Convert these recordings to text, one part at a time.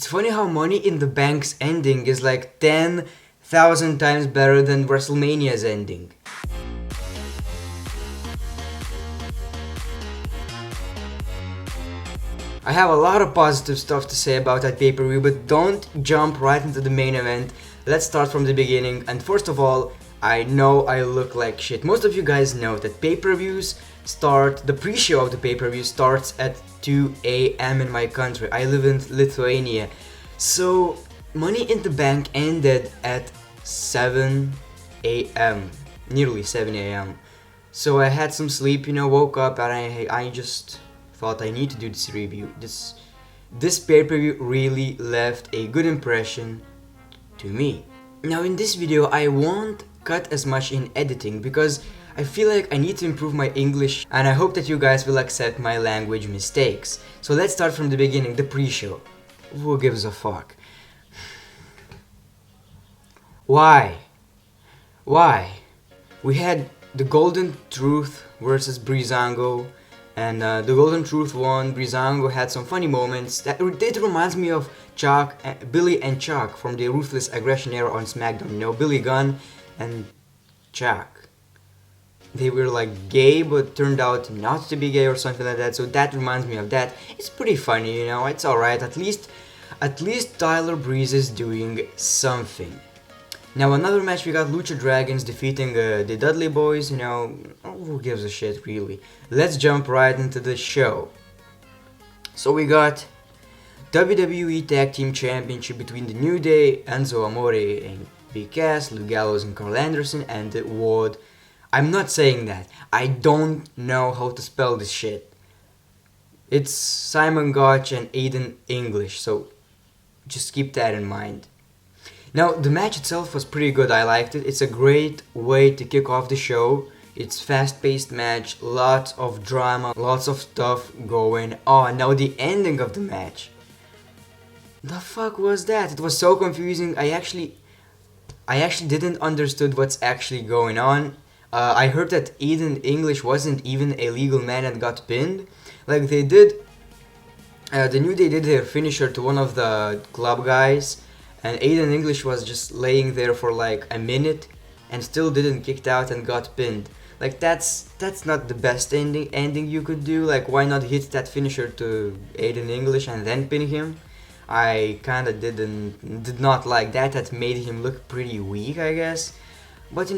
It's funny how Money in the Bank's ending is like 10,000 times better than WrestleMania's ending. I have a lot of positive stuff to say about that pay-per-view, but don't jump right into the main event. Let's start from the beginning. And first of all, I know I look like shit. Most of you guys know that pay-per-views start, the pre-show of the pay-per-view starts at 2 a.m. in my country. I live in Lithuania. So Money in the Bank ended at 7 a.m. Nearly 7 a.m. So I had some sleep, woke up and I just thought I need to do this review. This pay-per-view really left a good impression to me. Now in this video I won't cut as much in editing because I feel like I need to improve my English, and I hope that you guys will accept my language mistakes. So let's start from the beginning, the pre-show. Who gives a fuck? Why? We had the Golden Truth versus Breezango, and the Golden Truth won. Breezango had some funny moments. It reminds me of Billy and Chuck from the Ruthless Aggression era on SmackDown. Billy Gunn and Chuck. They were like gay, but turned out not to be gay or something like that. So that reminds me of that. It's pretty funny, It's alright. At least Tyler Breeze is doing something. Now another match, we got Lucha Dragons defeating the Dudley Boys, who gives a shit really. Let's jump right into the show. So we got WWE Tag Team Championship between the New Day, Enzo Amore and Big Cass, Luke Gallows and Carl Anderson, and the Ward. I'm not saying that. I don't know how to spell this shit. It's Simon Gotch and Aiden English, so just keep that in mind. Now, the match itself was pretty good, I liked it. It's a great way to kick off the show. It's fast-paced match, lots of drama, lots of stuff going on. Now, the ending of the match. The fuck was that? It was so confusing. I actually didn't understood what's actually going on. I heard that Aiden English wasn't even a legal man and got pinned. Like they did, the New Day did their finisher to one of the club guys. And Aiden English was just laying there for like a minute and still didn't kicked out and got pinned. Like that's not the best ending you could do. Like why not hit that finisher to Aiden English and then pin him? I kinda did not like that. That made him look pretty weak, I guess. But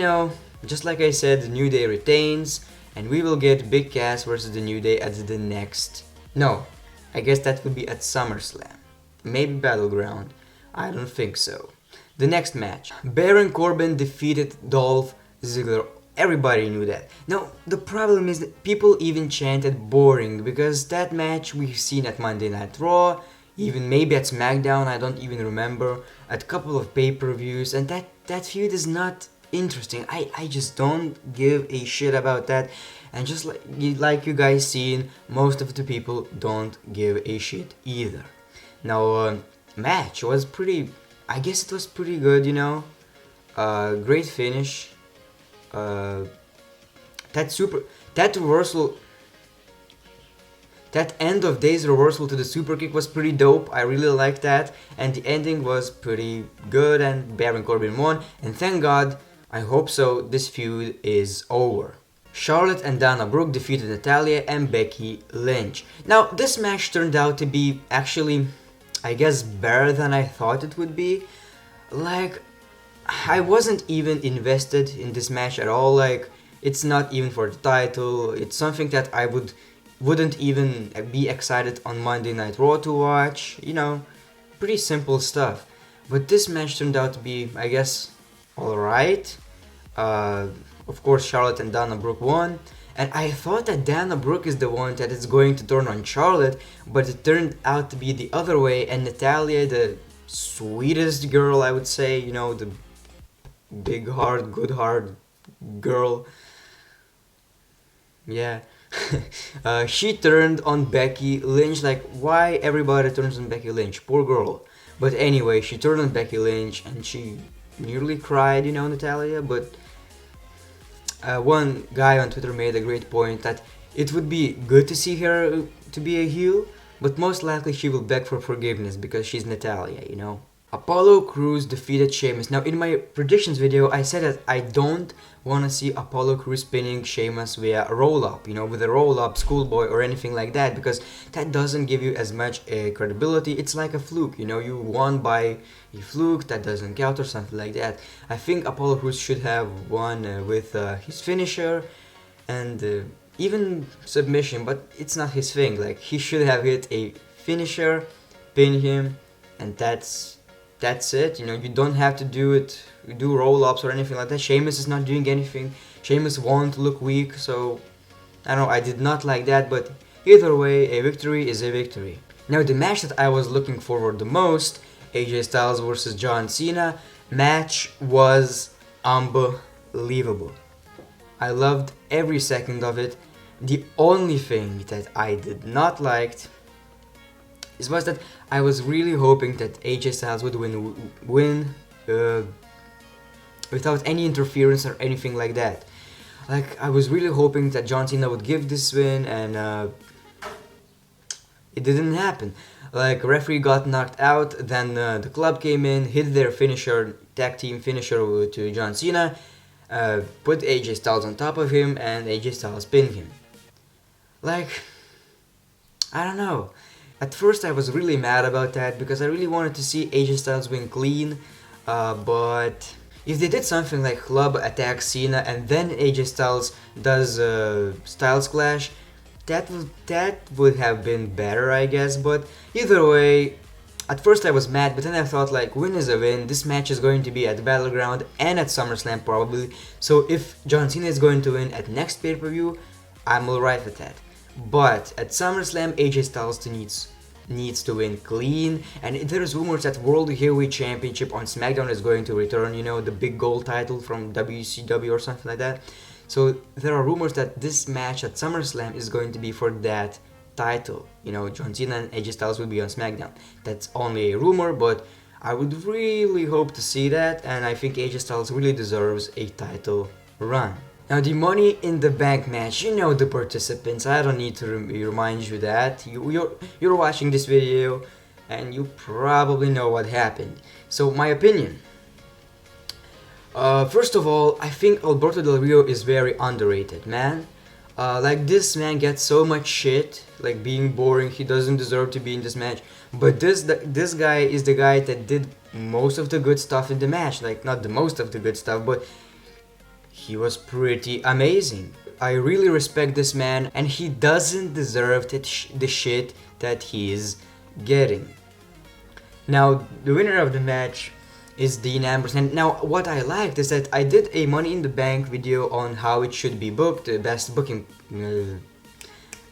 just like I said, the New Day retains, and we will get Big Cass versus the New Day at the next. No, I guess that would be at SummerSlam. Maybe Battleground. I don't think so. The next match. Baron Corbin defeated Dolph Ziggler. Everybody knew that. Now, the problem is that people even chanted boring because that match we've seen at Monday Night Raw, even maybe at SmackDown, I don't even remember, at a couple of pay-per-views, and that feud is not interesting. I just don't give a shit about that, and just like you guys seen, most of the people don't give a shit either. Now, match was pretty, I guess it was pretty good, great finish. That reversal, that end of days reversal to the super kick was pretty dope. I really liked that, and the ending was pretty good, and Baron Corbin won, and thank God, I hope so, this feud is over. Charlotte and Dana Brooke defeated Natalya and Becky Lynch. Now, this match turned out to be actually, I guess, better than I thought it would be. Like, I wasn't even invested in this match at all. Like, it's not even for the title. It's something that I wouldn't even be excited on Monday Night Raw to watch. Pretty simple stuff. But this match turned out to be, I guess, alright. Of course, Charlotte and Dana Brooke won. And I thought that Dana Brooke is the one that is going to turn on Charlotte, but it turned out to be the other way, and Natalya, the sweetest girl, I would say, the big heart, good heart girl. Yeah. She turned on Becky Lynch. Like, why everybody turns on Becky Lynch? Poor girl. But anyway, she turned on Becky Lynch and she nearly cried, Natalya, but one guy on Twitter made a great point that it would be good to see her to be a heel, but most likely she will beg for forgiveness because she's Natalya, you know. Apollo Crews defeated Sheamus. Now, in my predictions video, I said that I don't want to see Apollo Crews pinning Sheamus via a roll-up, you know, with a roll-up, schoolboy, or anything like that, because that doesn't give you as much credibility. It's like a fluke, you know, you won by a fluke, that doesn't count or something like that. I think Apollo Crews should have won with his finisher and even submission, but it's not his thing. Like, he should have hit a finisher, pin him, and that's it. You know, you don't have to do roll-ups or anything like that. Sheamus is not doing anything. Sheamus won't look weak, so I don't know, I did not like that, but either way, a victory is a victory. Now, the match that I was looking forward the most, AJ Styles versus John Cena, match was unbelievable. I loved every second of it. The only thing that I did not like was that I was really hoping that AJ Styles would win without any interference or anything like that. Like, I was really hoping that John Cena would give this win, and it didn't happen. Like, referee got knocked out, then the club came in, hit their finisher, tag team finisher to John Cena, put AJ Styles on top of him, and AJ Styles pinned him. Like, I don't know. At first I was really mad about that because I really wanted to see AJ Styles win clean, but if they did something like club attack Cena and then AJ Styles does Styles Clash, that would have been better, I guess. But either way, at first I was mad, but then I thought, like, win is a win. This match is going to be at Battleground and at SummerSlam probably, so if John Cena is going to win at next pay-per-view, I'm alright with that. But at SummerSlam, AJ Styles needs to win clean, and there's rumors that World Heavyweight Championship on SmackDown is going to return, you know, the big gold title from WCW or something like that. So there are rumors that this match at SummerSlam is going to be for that title. You know, John Cena and AJ Styles will be on SmackDown. That's only a rumor, but I would really hope to see that, and I think AJ Styles really deserves a title run. Now, the Money in the Bank match, you know the participants, I don't need to remind you that. You're watching this video and you probably know what happened. So, my opinion. First of all, I think Alberto Del Rio is very underrated, man. Like, this man gets so much shit, like being boring, he doesn't deserve to be in this match. But this guy is the guy that did most of the good stuff in the match. Like, not the most of the good stuff, but he was pretty amazing. I really respect this man, and he doesn't deserve the shit that he is getting. Now, the winner of the match is Dean Ambrose. And now, what I liked is that I did a Money in the Bank video on how it should be booked, the best booking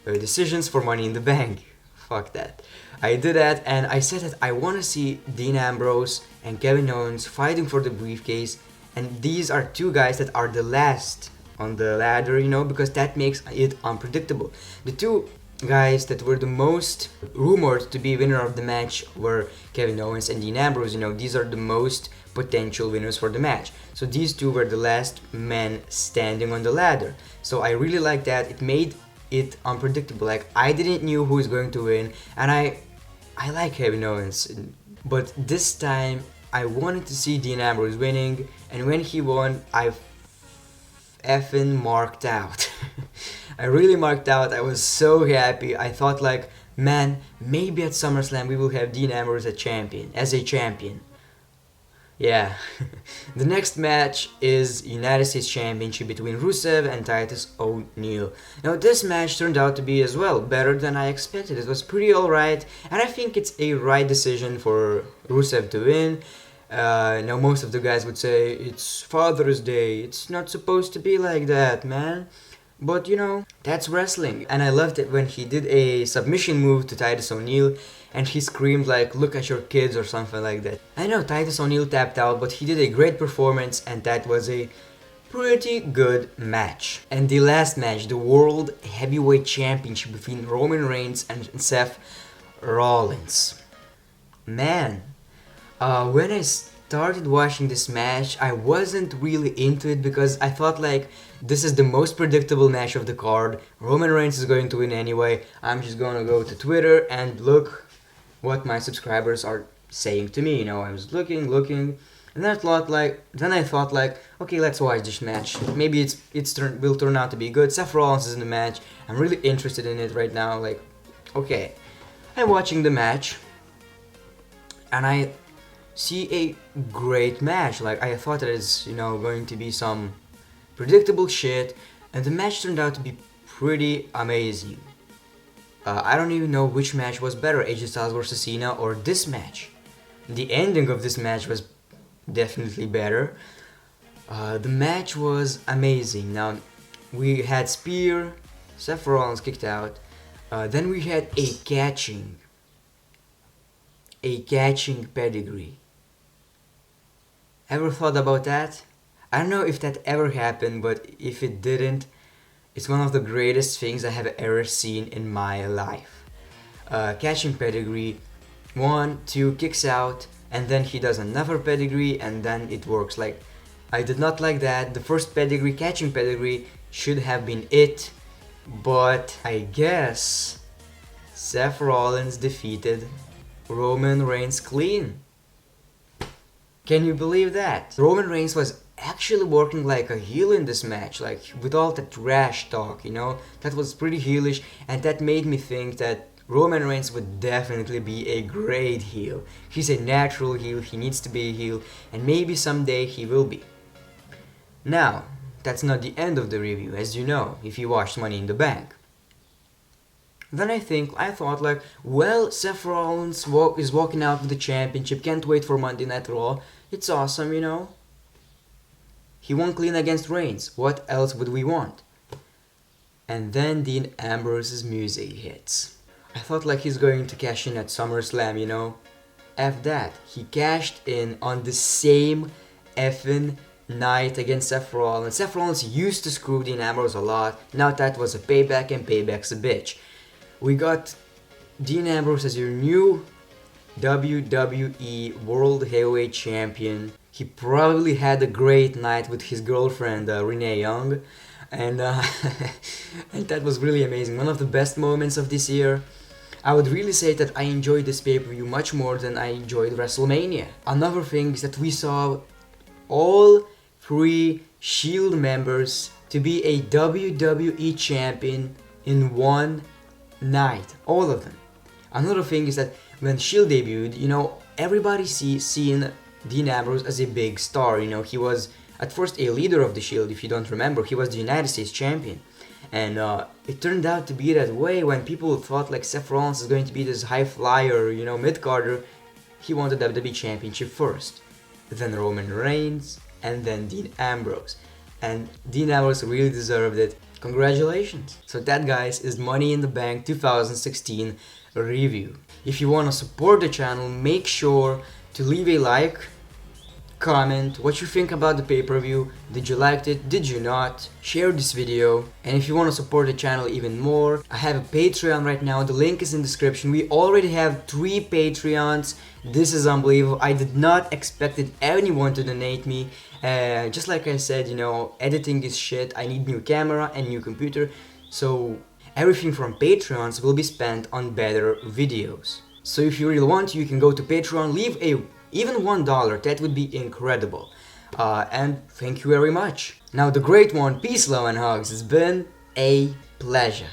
decisions for Money in the Bank. Fuck that. I did that, and I said that I want to see Dean Ambrose and Kevin Owens fighting for the briefcase. And these are two guys that are the last on the ladder, you know, because that makes it unpredictable. The two guys that were the most rumored to be winner of the match were Kevin Owens and Dean Ambrose. You know, these are the most potential winners for the match. So these two were the last men standing on the ladder. So I really like that. It made it unpredictable. Like, I didn't know who is going to win, and I like Kevin Owens, but this time I wanted to see Dean Ambrose winning, and when he won, I effing marked out. I really marked out. I was so happy. I thought, like, man, maybe at SummerSlam we will have Dean Ambrose as a champion. Yeah. The next match is United States Championship between Rusev and Titus O'Neil. Now, this match turned out to be as well better than I expected. It was pretty alright, and I think it's a right decision for Rusev to win. Now, most of the guys would say it's Father's Day, it's not supposed to be like that, man. But, you know, that's wrestling. And I loved it when he did a submission move to Titus O'Neil and he screamed, like, look at your kids or something like that. I know Titus O'Neil tapped out, but he did a great performance, and that was a pretty good match. And the last match, the World Heavyweight Championship between Roman Reigns and Seth Rollins. Man, when I started watching this match, I wasn't really into it because I thought like this is the most predictable match of the card. Roman Reigns is going to win anyway. I'm just gonna go to Twitter and look what my subscribers are saying to me. You know, I was looking, and I thought like, okay, let's watch this match. Maybe will turn out to be good. Seth Rollins is in the match. I'm really interested in it right now. Like, okay, I'm watching the match, and I see a great match. Like, I thought it is, you know, going to be some predictable shit, and the match turned out to be pretty amazing. I don't even know which match was better, AJ Styles vs Cena or this match. The ending of this match was definitely better. The match was amazing. Now, we had spear, Seth Rollins kicked out. Then we had a catching pedigree. Ever thought about that? I don't know if that ever happened, but if it didn't, it's one of the greatest things I have ever seen in my life. Catching pedigree, 1, 2, kicks out, and then he does another pedigree, and then it works. Like, I did not like that. The first pedigree, catching pedigree, should have been it, but I guess Seth Rollins defeated Roman Reigns clean. Can you believe that? Roman Reigns was actually working like a heel in this match, like with all that trash talk, you know? That was pretty heelish, and that made me think that Roman Reigns would definitely be a great heel. He's a natural heel, he needs to be a heel, and maybe someday he will be. Now, that's not the end of the review, as you know, if you watched Money in the Bank. Then I thought like, well, Seth Rollins is walking out with the championship, can't wait for Monday Night Raw, it's awesome, you know? He won clean against Reigns, what else would we want? And then Dean Ambrose's music hits. I thought like he's going to cash in at SummerSlam, you know? F that, he cashed in on the same effing night against Seth Rollins. Seth Rollins used to screw Dean Ambrose a lot, now that was a payback, and payback's a bitch. We got Dean Ambrose as your new WWE World Heavyweight Champion. He probably had a great night with his girlfriend Renee Young, and and that was really amazing. One of the best moments of this year. I would really say that I enjoyed this pay-per-view much more than I enjoyed WrestleMania. Another thing is that we saw all 3 Shield members to be a WWE champion in one night, all of them. Another thing is that when Shield debuted, you know, everybody seen Dean Ambrose as a big star. You know, he was at first a leader of the Shield. If you don't remember, he was the United States champion, and it turned out to be that way. When people thought like Seth Rollins is going to be this high flyer, you know, mid-carder, he won the WWE Championship first, then Roman Reigns, and then Dean Ambrose, and Dean Ambrose really deserved it. Congratulations! So that, guys, is Money in the Bank 2016 review. If you want to support the channel, make sure to leave a like, comment what you think about the pay-per-view. Did you like it? Did you not? Share this video. And if you want to support the channel even more, I have a Patreon right now. The link is in the description. We already have 3 Patreons. This is unbelievable. I did not expect anyone to donate me. Just like I said, you know, editing is shit. I need new camera and new computer. So everything from Patreons will be spent on better videos. So if you really want, you can go to Patreon, leave even $1, that would be incredible. And thank you very much. Now, the great one, peace, love, and hugs. It's been a pleasure.